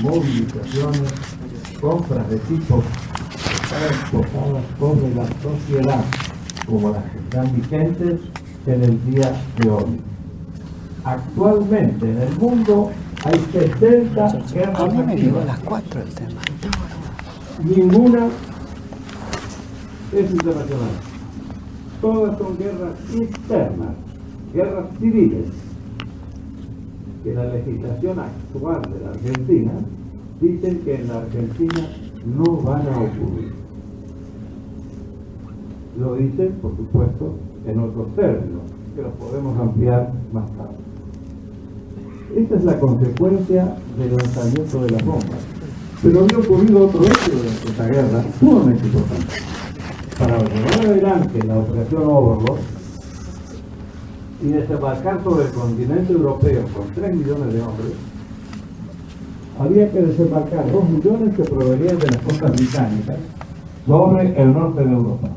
movilizaciones, compras de tipo posadas sobre la sociedad, como las que están vigentes en el día de hoy. Actualmente en el mundo hay 60 guerras A mí me llegó a activas. las 4 el tema. Ninguna es internacional. Todas son guerras internas, guerras civiles, que la legislación actual de la Argentina dicen que en la Argentina no van a ocurrir. Lo dicen, por supuesto, en otros términos, que los podemos ampliar más tarde. Esa es la consecuencia del lanzamiento de las bombas. Pero había ocurrido otro hecho durante esta guerra, sumamente importante. Para llevar adelante la operación Overlord y desembarcar sobre el continente europeo con 3 millones de hombres, había que desembarcar 2 millones que provenían de las costas británicas sobre el norte de Europa.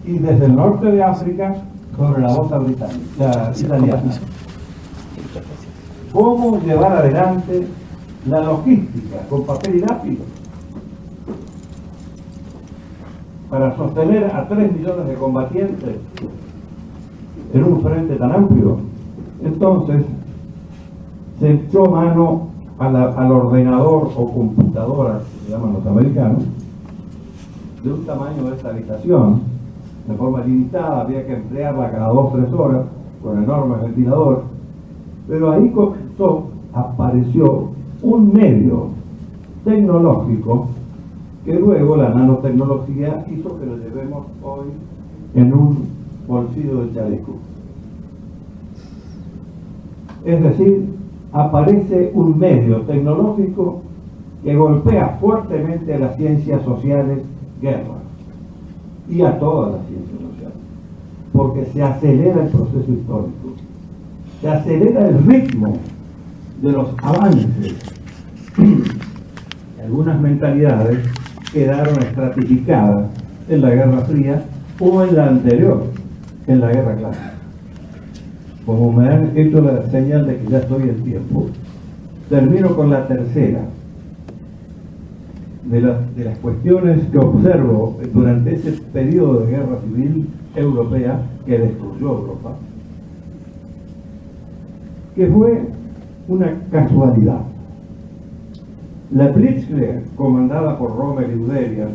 Y desde el norte de África sobre la costa británica, italiana. ¿Cómo llevar adelante la logística con papel y lápiz para sostener a 3 millones de combatientes en un frente tan amplio? Entonces se echó mano al ordenador o computadora, que llaman los americanos, de un tamaño de esta habitación, de forma limitada, había que emplearla cada 2 o 3 horas con enormes ventiladores, pero ahí apareció un medio tecnológico que luego la nanotecnología hizo que lo llevemos hoy en un bolsillo del chaleco. Es decir, aparece un medio tecnológico que golpea fuertemente a las ciencias sociales guerra y a todas las ciencias sociales, porque se acelera el proceso histórico, se acelera el ritmo de los avances. Algunas mentalidades quedaron estratificadas en la Guerra Fría o en la anterior, en la Guerra Clásica. Como me han hecho la señal de que ya estoy en tiempo, termino con la tercera de las cuestiones que observo durante ese periodo de guerra civil europea que destruyó Europa, que fue una casualidad. La Blitzkrieg, comandada por Rommel y Guderian,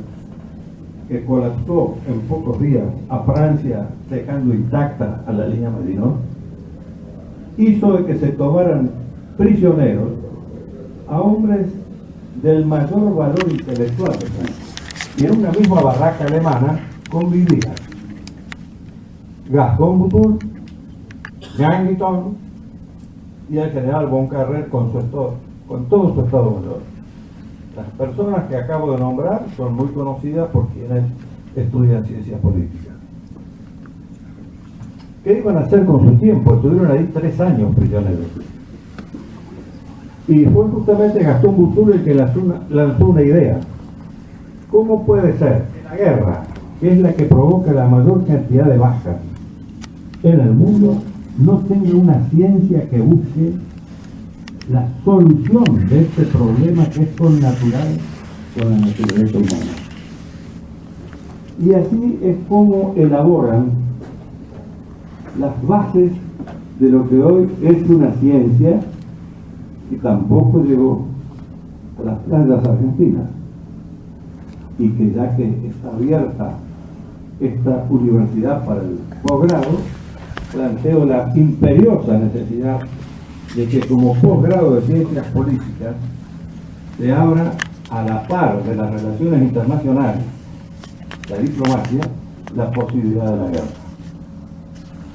que colapsó en pocos días a Francia, dejando intacta a la línea Maginot, hizo de que se tomaran prisioneros a hombres del mayor valor intelectual de Francia. Y en una misma barraca alemana convivían Gaston Boutour, Jean Guiton y el general von Carrer con todo su estado mayor. Las personas que acabo de nombrar son muy conocidas por quienes estudian ciencias políticas. ¿Qué iban a hacer con su tiempo? Estuvieron ahí 3 años prisioneros. Y fue justamente Gaston Boutour el que lanzó una idea. ¿Cómo puede ser que la guerra, que es la que provoca la mayor cantidad de bajas en el mundo, no tenga una ciencia que busque la solución de este problema que es connatural con la naturaleza humana? Y así es como elaboran las bases de lo que hoy es una ciencia que tampoco llegó a las playas argentinas y que ya que está abierta esta universidad para el posgrado, planteo la imperiosa necesidad de que como posgrado de ciencias políticas se abra a la par de las relaciones internacionales, la diplomacia, la posibilidad de la guerra.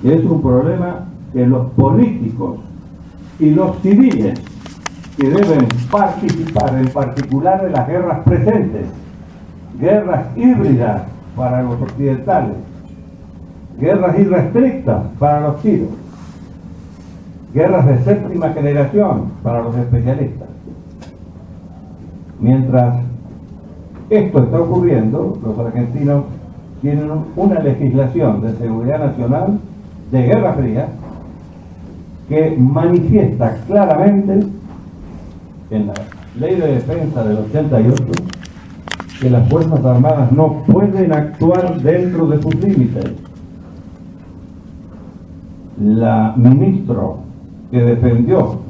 Y es un problema que los políticos y los civiles que deben participar en particular de las guerras presentes, guerras híbridas para los occidentales, guerras irrestrictas para los chinos, guerras de 7ª generación para los especialistas. Mientras esto está ocurriendo, los argentinos tienen una legislación de seguridad nacional de Guerra Fría que manifiesta claramente en la Ley de Defensa del 88 que las Fuerzas Armadas no pueden actuar dentro de sus límites. La ministra que defendió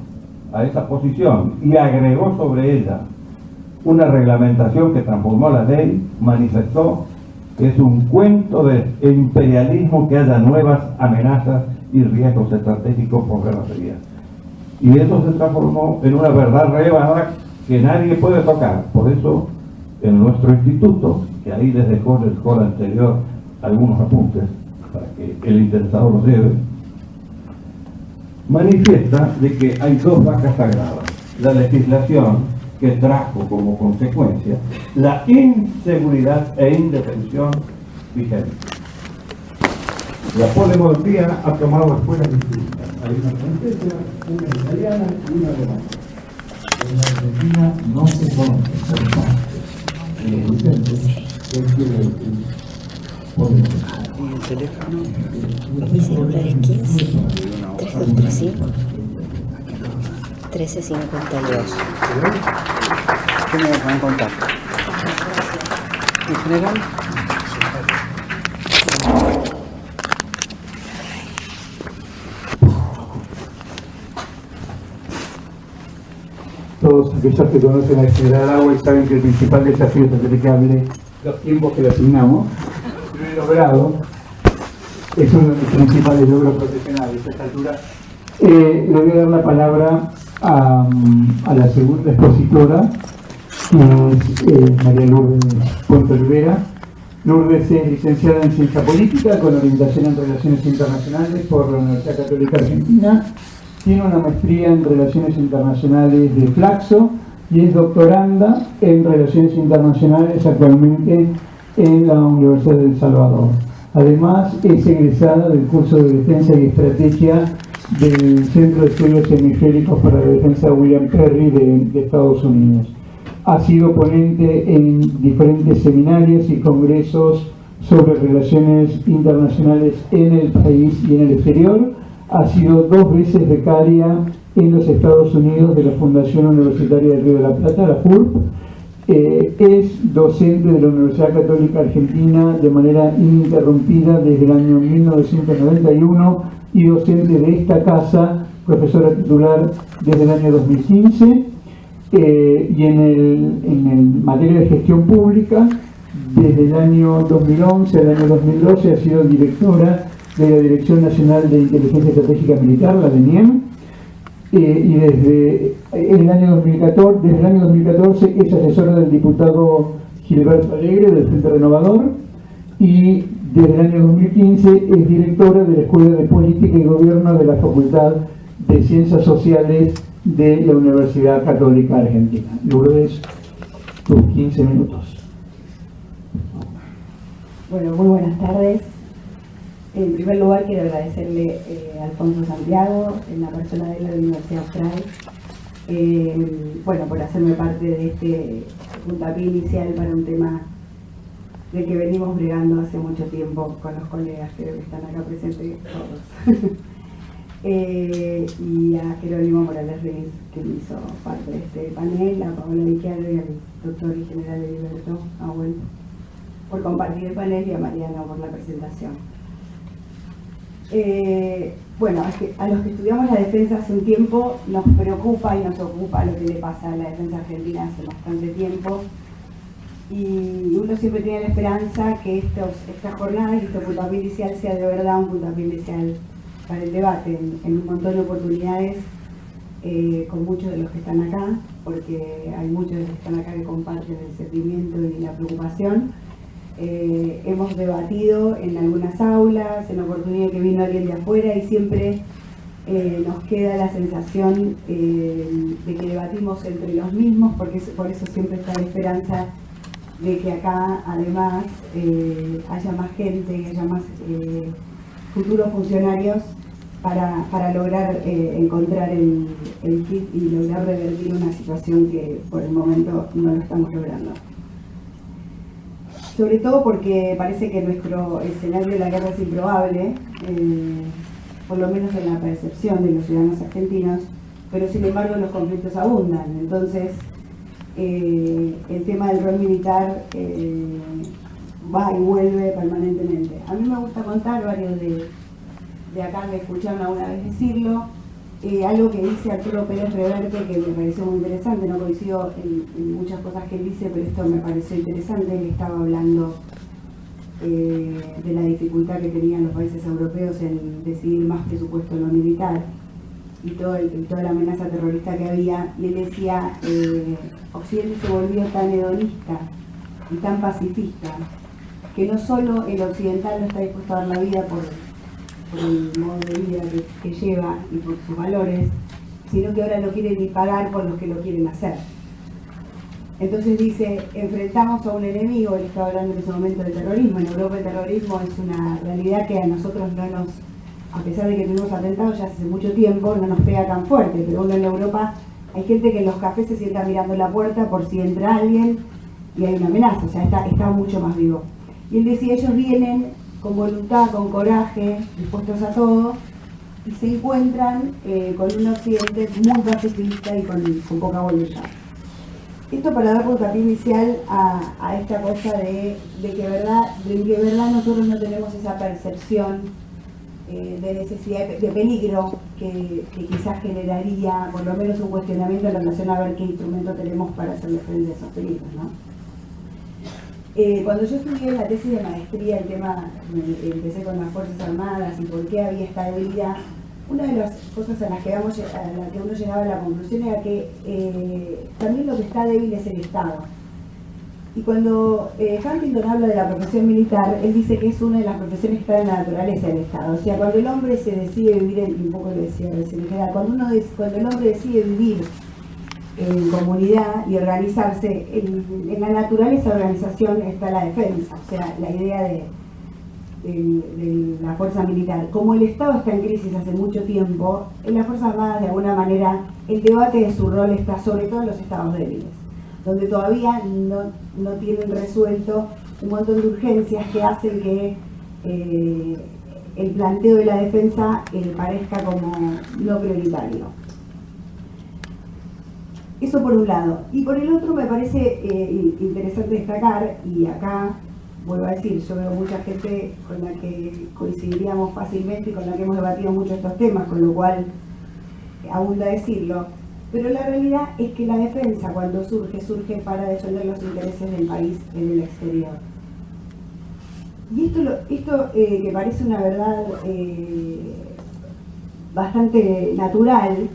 a esa posición y agregó sobre ella una reglamentación que transformó la ley, manifestó que es un cuento de imperialismo que haya nuevas amenazas y riesgos estratégicos por Guerra Fría. Y eso se transformó en una verdad revelada que nadie puede tocar. Por eso, en nuestro instituto, que ahí les dejó en el coro anterior algunos apuntes para que el interesado los lleve, manifiesta de que hay dos vacas sagradas: la legislación, que trajo como consecuencia la inseguridad e indefensión vigente. La polimorfía ha tomado escuelas distintas. Hay una francesa, una italiana y una alemana. En la Argentina no se conoce, ¿qué quiere decir polimorfía? El teléfono. Mi celular es 15 325 1352. ¿Qué me van a contar? En general, todos aquellos que conocen la General Agua y saben que el principal desafío es hacer que hable los tiempos que le asignamos. Lo he logrado, es uno de mis principales logros profesionales a esta altura. Le voy a dar la palabra a la segunda expositora, que es María Lourdes Puente Olivera. Lourdes es licenciada en Ciencia Política con orientación en Relaciones Internacionales por la Universidad Católica Argentina. Tiene una maestría en Relaciones Internacionales de Flaxo y es doctoranda en Relaciones Internacionales actualmente en la Universidad de El Salvador. Además, es egresada del curso de Defensa y Estrategia del Centro de Estudios Hemisféricos para la Defensa William Perry de Estados Unidos. Ha sido ponente en diferentes seminarios y congresos sobre relaciones internacionales en el país y en el exterior. Ha sido 2 veces becaria en los Estados Unidos de la Fundación Universitaria del Río de la Plata, la FURP. Es docente de la Universidad Católica Argentina de manera ininterrumpida desde el año 1991 y docente de esta casa, profesora titular desde el año 2015. Y en materia de gestión pública, desde el año 2011 al año 2012 ha sido directora de la Dirección Nacional de Inteligencia Estratégica Militar, la DENIEM, y desde el año 2014 es asesora del diputado Gilberto Alegre del Frente Renovador, y desde el año 2015 es directora de la Escuela de Política y Gobierno de la Facultad de Ciencias Sociales de la Universidad Católica Argentina. Lourdes, tus 15 minutos. Bueno, muy buenas tardes. En primer lugar, quiero agradecerle a Alfonso Santiago, en la persona de la Universidad Austral, por hacerme parte de este puntapié inicial para un tema de que venimos bregando hace mucho tiempo con los colegas, creo que están acá presentes todos. Y a Jerónimo Morales Reis, que me hizo parte de este panel, a Paola Vicchiaro y al doctor y general Heriberto Abuel por compartir el panel y a Mariano por la presentación. A los que estudiamos la defensa hace un tiempo nos preocupa y nos ocupa lo que le pasa a la defensa argentina hace bastante tiempo, y uno siempre tiene la esperanza que estas jornadas y este puntapié inicial sea de verdad un puntapié inicial para el debate en un montón de oportunidades con muchos de los que están acá, porque hay muchos de los que están acá que comparten el sentimiento y la preocupación. Hemos debatido en algunas aulas, en la oportunidad que vino alguien de afuera, y siempre nos queda la sensación de que debatimos entre los mismos, porque por eso siempre está la esperanza de que acá además haya más gente y haya más futuros funcionarios para lograr encontrar el kit y lograr revertir una situación que por el momento no lo estamos logrando. Sobre todo porque parece que nuestro escenario de la guerra es improbable, por lo menos en la percepción de los ciudadanos argentinos, pero sin embargo los conflictos abundan. Entonces, el tema del rol militar va y vuelve permanentemente. A mí me gusta contar, varios de acá me escucharon alguna vez decirlo, algo que dice Arturo Pérez Reverte, que me pareció muy interesante. No coincido en muchas cosas que él dice, pero esto me pareció interesante. Él estaba hablando de la dificultad que tenían los países europeos en decidir más presupuesto en lo militar y toda la amenaza terrorista que había. Y él decía, Occidente se volvió tan hedonista y tan pacifista que no solo el occidental no está dispuesto a dar la vida por el modo de vida que lleva y por sus valores, sino que ahora no quiere ni pagar por los que lo quieren hacer. Entonces dice, enfrentamos a un enemigo. Él estaba hablando en ese momento del terrorismo. En Europa el terrorismo es una realidad que a nosotros no nos, a pesar de que tuvimos atentados ya hace mucho tiempo, no nos pega tan fuerte, pero uno en Europa hay gente que en los cafés se sienta mirando la puerta por si entra alguien y hay una amenaza, o sea, está mucho más vivo. Y él decía, ellos vienen con voluntad, con coraje, dispuestos a todo, y se encuentran con un occidente muy pacifista y con poca voluntad. Esto para dar puntapié inicial a esta cosa de que verdad nosotros no tenemos esa percepción de necesidad, de peligro que quizás generaría por lo menos un cuestionamiento en relación a ver qué instrumento tenemos para hacerle frente a esos peligros, ¿no? Cuando yo estudié la tesis de maestría, el tema, empecé con las Fuerzas Armadas y por qué había esta debilidad. Una de las cosas a las que uno llegaba a la conclusión era que también lo que está débil es el Estado. Y cuando Huntington habla de la profesión militar, él dice que es una de las profesiones que está en la naturaleza del Estado. O sea, cuando el hombre se decide vivir, un poco lo decía recién, cuando el hombre decide vivir en comunidad y organizarse, en la naturaleza de organización está la defensa, o sea, la idea de la fuerza militar. Como el Estado está en crisis hace mucho tiempo, en las Fuerzas Armadas de alguna manera el debate de su rol está sobre todo en los estados débiles, donde todavía no tienen resuelto un montón de urgencias que hacen que el planteo de la defensa parezca como no prioritario. Eso por un lado. Y por el otro me parece interesante destacar, y acá vuelvo a decir, yo veo mucha gente con la que coincidiríamos fácilmente y con la que hemos debatido mucho estos temas, con lo cual abunda decirlo, pero la realidad es que la defensa cuando surge para defender los intereses del país en el exterior. Y esto que parece una verdad bastante natural,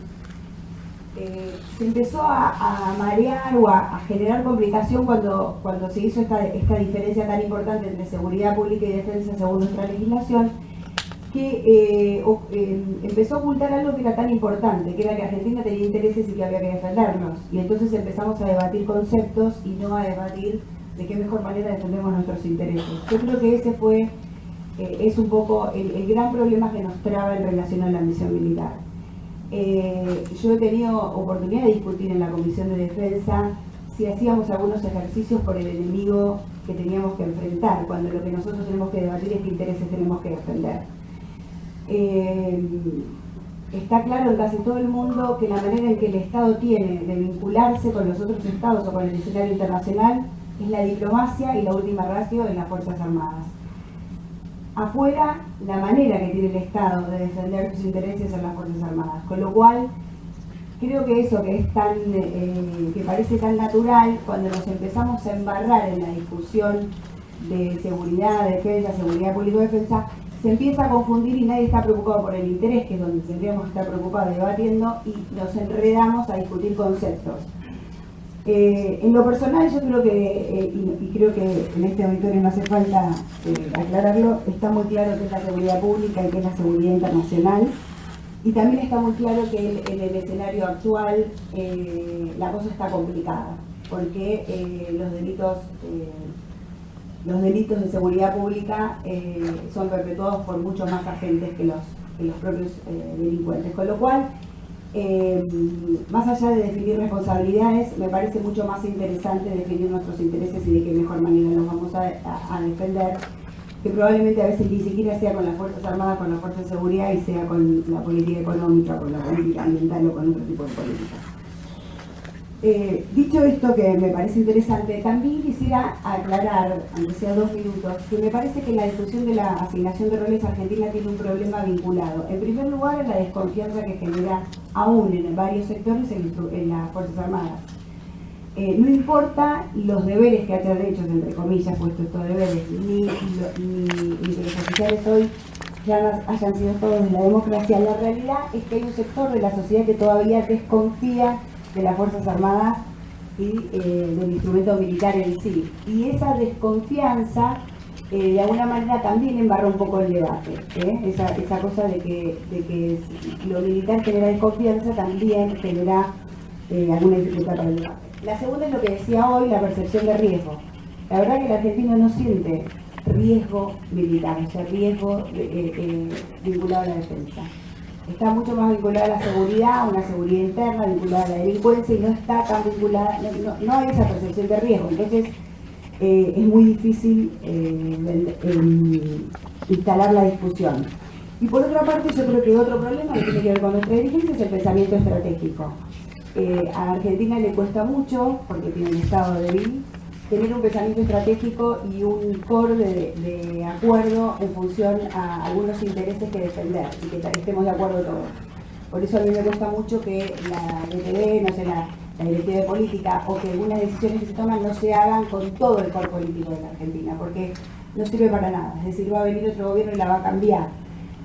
se empezó a marear o a generar complicación cuando se hizo esta diferencia tan importante entre seguridad pública y defensa según nuestra legislación, que empezó a ocultar algo que era tan importante, que era que Argentina tenía intereses y que había que defenderlos. Y entonces empezamos a debatir conceptos y no a debatir de qué mejor manera defendemos nuestros intereses. Yo creo que ese es un poco el gran problema que nos traba en relación a la misión militar. Yo he tenido oportunidad de discutir en la Comisión de Defensa si hacíamos algunos ejercicios por el enemigo que teníamos que enfrentar, cuando lo que nosotros tenemos que debatir es qué intereses tenemos que defender. Está claro en casi todo el mundo que la manera en que el Estado tiene de vincularse con los otros estados o con el escenario internacional es la diplomacia y la última ratio en las Fuerzas Armadas. Afuera, la manera que tiene el Estado de defender sus intereses en las Fuerzas Armadas, con lo cual creo que eso que es que parece tan natural, cuando nos empezamos a embarrar en la discusión de seguridad, defensa, seguridad pública, defensa, se empieza a confundir y nadie está preocupado por el interés, que es donde tendríamos que estar preocupados debatiendo, y nos enredamos a discutir conceptos. En lo personal yo creo que, y creo que en este auditorio no hace falta aclararlo, está muy claro que es la seguridad pública y que es la seguridad internacional, y también está muy claro que en el escenario actual la cosa está complicada, porque los delitos de seguridad pública son perpetuados por muchos más agentes que los propios delincuentes, con lo cual más allá de definir responsabilidades, me parece mucho más interesante definir nuestros intereses y de qué mejor manera los vamos a defender. que probablemente a veces ni siquiera sea con las Fuerzas Armadas, con las Fuerzas de Seguridad, y sea con la política económica, con la política ambiental o con otro tipo de políticas. Dicho esto, que me parece interesante, también quisiera aclarar, aunque sea 2 minutos, que me parece que la discusión de la asignación de roles argentina tiene un problema vinculado. En primer lugar, la desconfianza que genera aún en varios sectores en las Fuerzas Armadas. No importa los deberes que hayan hecho, entre comillas, puesto estos deberes, ni que los oficiales hoy ya hayan sido todos de la democracia, la realidad es que hay un sector de la sociedad que todavía desconfía de las Fuerzas Armadas y del instrumento militar en sí. Y esa desconfianza, de alguna manera, también embarra un poco el debate. Esa cosa de que lo militar genera desconfianza también genera alguna dificultad para el debate. La segunda es lo que decía hoy, la percepción de riesgo. La verdad que el argentino no siente riesgo militar, o sea, riesgo vinculado a la defensa. Está mucho más vinculada a la seguridad, una seguridad interna, vinculada a la delincuencia, y no está tan vinculada, no hay esa percepción de riesgo. Entonces, es muy difícil instalar la discusión. Y por otra parte, yo creo que otro problema que tiene que ver con nuestra dirigencia es el pensamiento estratégico. A Argentina le cuesta mucho, porque tiene un Estado débil, tener un pensamiento estratégico y un core de acuerdo en función a algunos intereses que defender y que estemos de acuerdo todos. Por eso a mí me cuesta mucho que la DTV, no sé, la directiva de política, o que algunas decisiones que se toman no se hagan con todo el core político de la Argentina, porque no sirve para nada. Es decir, va a venir otro gobierno y la va a cambiar.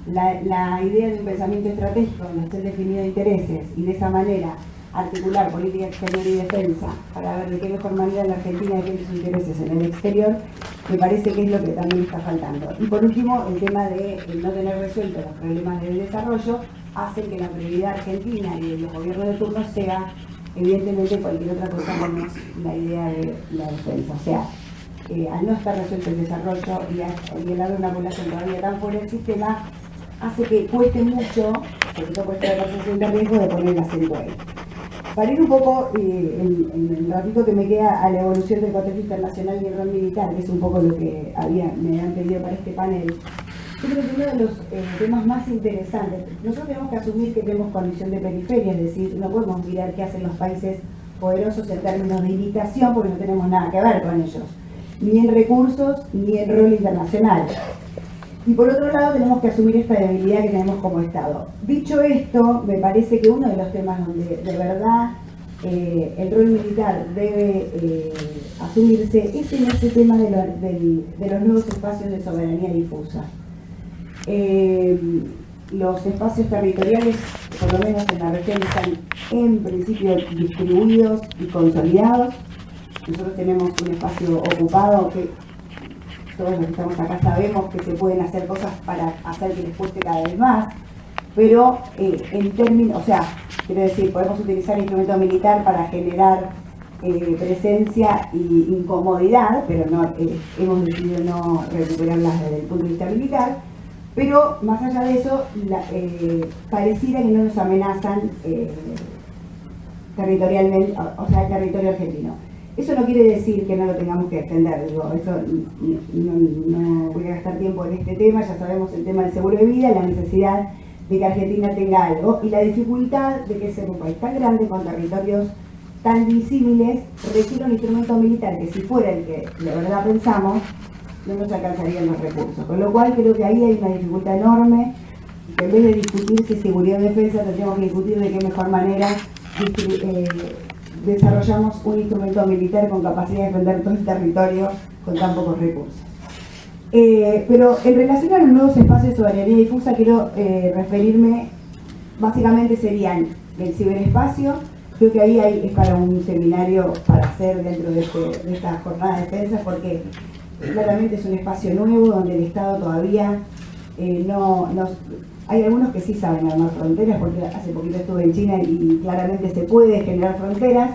La idea de un pensamiento estratégico donde estén definidos intereses y de esa manera articular política exterior y defensa para ver de qué mejor manera la Argentina defiende sus intereses en el exterior, me parece que es lo que también está faltando. Y por último, el tema de no tener resueltos los problemas del desarrollo hace que la prioridad argentina y de los gobiernos de turno sea evidentemente cualquier otra cosa menos la idea de la defensa. O sea, al no estar resuelto el desarrollo y al haber una población todavía tan fuera del sistema, hace que cueste mucho, sobre todo cuesta la percepción de riesgo, de poner el acento ahí. Para ir un poco, en el ratito que me queda, a la evolución del contexto internacional y el rol militar, que es un poco lo que me han pedido para este panel, yo creo que uno de los temas más interesantes, nosotros tenemos que asumir que tenemos condición de periferia, es decir, no podemos mirar qué hacen los países poderosos en términos de imitación, porque no tenemos nada que ver con ellos, ni en recursos, ni en rol internacional. Y por otro lado tenemos que asumir esta debilidad que tenemos como Estado. Dicho esto, me parece que uno de los temas donde de verdad el rol militar debe asumirse es en este tema de los nuevos espacios de soberanía difusa. Los espacios territoriales, por lo menos en la región, están en principio distribuidos y consolidados. Nosotros tenemos un espacio ocupado que todos los que estamos acá sabemos que se pueden hacer cosas para hacer que les cueste cada vez más, pero en términos, o sea, quiero decir, podemos utilizar el instrumento militar para generar presencia y incomodidad, pero no hemos decidido no recuperarlas desde el punto de vista militar, pero más allá de eso, pareciera que no nos amenazan territorialmente, o sea, el territorio argentino. Eso no quiere decir que no lo tengamos que defender, digo, eso no voy a gastar tiempo en este tema, ya sabemos el tema del seguro de vida, la necesidad de que Argentina tenga algo y la dificultad de que ser un país tan grande con territorios tan disímiles requiere un instrumento militar que si fuera el que de verdad pensamos, no nos alcanzarían los recursos, con lo cual creo que ahí hay una dificultad enorme y que en vez de discutir si seguridad o defensa tendríamos que discutir de qué mejor manera desarrollamos un instrumento militar con capacidad de defender todo el territorio con tan pocos recursos. Pero en relación a los nuevos espacios de soberanía difusa, quiero referirme, básicamente serían el ciberespacio. Creo que ahí es para un seminario para hacer dentro de esta jornada de defensa, porque claramente es un espacio nuevo donde el Estado todavía hay algunos que sí saben armar fronteras, porque hace poquito estuve en China y claramente se puede generar fronteras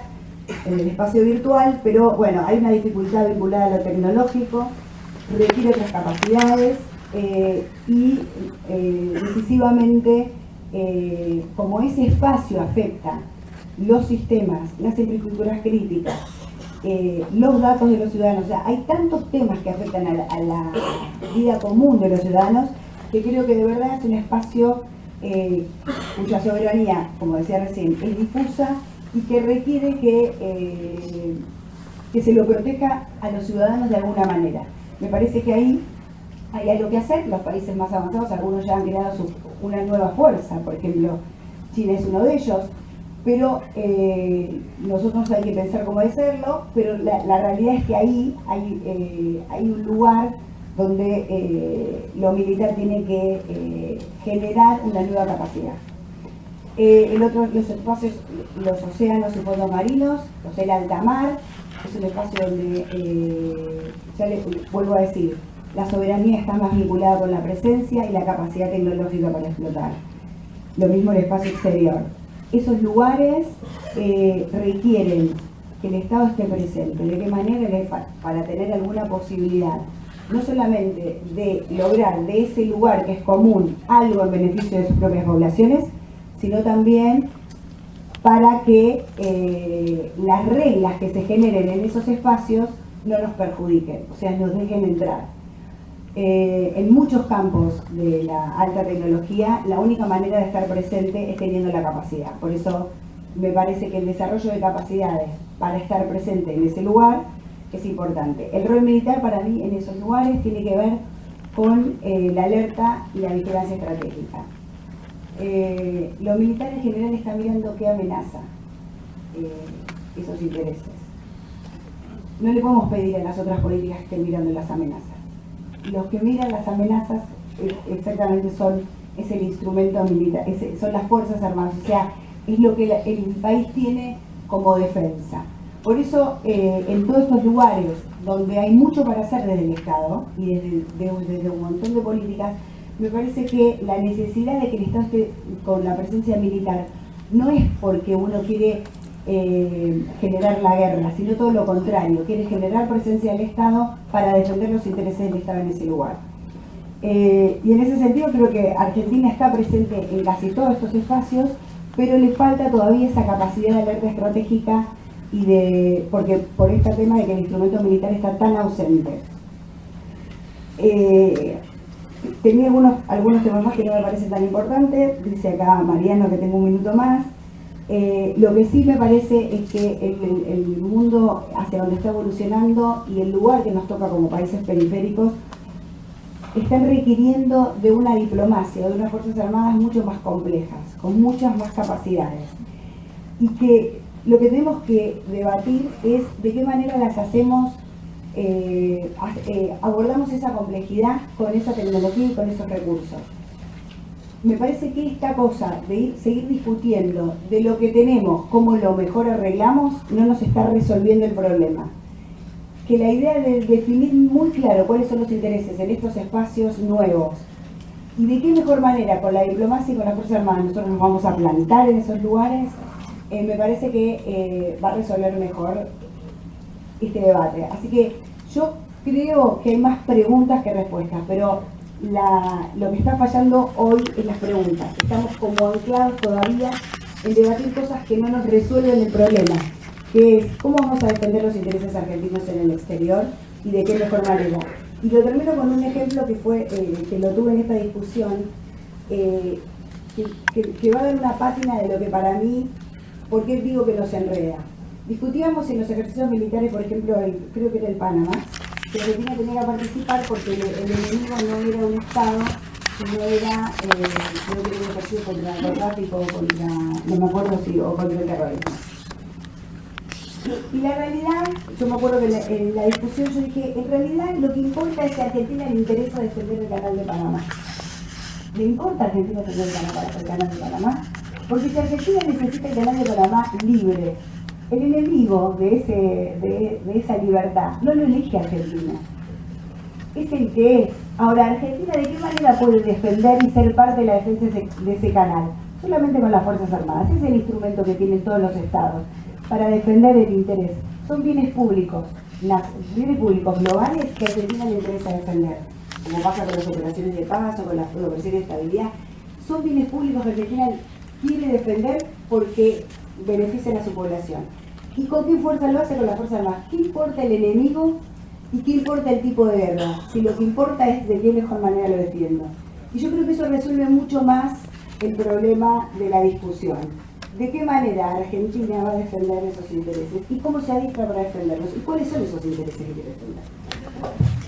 en el espacio virtual, pero bueno, hay una dificultad vinculada a lo tecnológico, requiere otras capacidades y decisivamente, como ese espacio afecta los sistemas, las infraestructuras críticas los datos de los ciudadanos. O sea, hay tantos temas que afectan a la vida común de los ciudadanos que creo que de verdad es un espacio cuya soberanía, como decía recién, es difusa y que requiere que se lo proteja a los ciudadanos de alguna manera. Me parece que ahí hay algo que hacer. Los países más avanzados, algunos ya han creado una nueva fuerza, por ejemplo, China es uno de ellos, pero nosotros hay que pensar cómo hacerlo, pero la realidad es que ahí hay un lugar donde lo militar tiene que generar una nueva capacidad. El otro, los espacios, los océanos y fondos marinos, o sea, el alta mar, es un espacio donde, ya vuelvo a decir, la soberanía está más vinculada con la presencia y la capacidad tecnológica para explotar. Lo mismo el espacio exterior. Esos lugares requieren que el Estado esté presente. ¿De qué manera? Para tener alguna posibilidad, no solamente de lograr de ese lugar que es común algo en beneficio de sus propias poblaciones, sino también para que las reglas que se generen en esos espacios no nos perjudiquen, o sea, nos dejen entrar. En muchos campos de la alta tecnología, la única manera de estar presente es teniendo la capacidad. Por eso me parece que el desarrollo de capacidades para estar presente en ese lugar es importante. El rol militar para mí en esos lugares tiene que ver con la alerta y la vigilancia estratégica. Lo militar en general está mirando qué amenaza esos intereses. No le podemos pedir a las otras políticas que estén mirando las amenazas. Los que miran las amenazas exactamente es el instrumento militar, son las Fuerzas Armadas, o sea, es lo que el país tiene como defensa. Por eso, en todos estos lugares donde hay mucho para hacer desde el Estado y desde un montón de políticas, me parece que la necesidad de que el Estado esté con la presencia militar no es porque uno quiere generar la guerra, sino todo lo contrario, quiere generar presencia del Estado para defender los intereses del Estado en ese lugar. Y en ese sentido creo que Argentina está presente en casi todos estos espacios, pero le falta todavía esa capacidad de alerta estratégica porque por este tema de que el instrumento militar está tan ausente. Tenía algunos temas más que no me parecen tan importantes. Dice acá Mariano que tengo un minuto más. Lo que sí me parece es que el mundo hacia donde está evolucionando y el lugar que nos toca como países periféricos están requiriendo de una diplomacia, de unas Fuerzas Armadas mucho más complejas, con muchas más capacidades. Y que lo que tenemos que debatir es de qué manera las hacemos, abordamos esa complejidad con esa tecnología y con esos recursos. Me parece que esta cosa de seguir discutiendo de lo que tenemos, cómo lo mejor arreglamos, no nos está resolviendo el problema. Que la idea de definir muy claro cuáles son los intereses en estos espacios nuevos y de qué mejor manera con la diplomacia y con las Fuerzas Armadas nosotros nos vamos a plantar en esos lugares, me parece que va a resolver mejor este debate. Así que yo creo que hay más preguntas que respuestas, pero lo que está fallando hoy es las preguntas. Estamos como anclados todavía en debatir cosas que no nos resuelven el problema, que es cómo vamos a defender los intereses argentinos en el exterior y de qué mejor manera. Y lo termino con un ejemplo que fue que lo tuve en esta discusión, que va a dar una pátina de lo que para mí, ¿por qué digo que nos enreda? Discutíamos en los ejercicios militares, por ejemplo, creo que era el Panamá, que Argentina tenía que participar porque el enemigo no era un Estado, sino era creo que era un ejercicio contra el narcotráfico, no me acuerdo si, o contra el terrorismo. Y la realidad, yo me acuerdo que en la discusión yo dije, en realidad lo que importa es que a Argentina le interesa defender el canal de Panamá. ¿Le importa a Argentina defender el canal de Panamá? Porque si Argentina necesita el canal de Panamá libre, el enemigo de esa libertad no lo elige Argentina, es el que es. Ahora, Argentina, ¿de qué manera puede defender y ser parte de la defensa de ese canal? Solamente con las Fuerzas Armadas. Es el instrumento que tienen todos los estados para defender el interés. Son bienes públicos globales que a Argentina le interesa defender, como pasa con las operaciones de paz o con las operaciones de estabilidad. Son bienes públicos que Argentina quiere defender porque benefician a su población. ¿Y con qué fuerza lo hace? Con las Fuerzas Armadas. ¿Qué importa el enemigo y qué importa el tipo de guerra? Si lo que importa es de qué mejor manera lo defiendo. Y yo creo que eso resuelve mucho más el problema de la discusión. ¿De qué manera Argentina va a defender esos intereses? ¿Y cómo se adistra para defenderlos? ¿Y cuáles son esos intereses que quiere defender?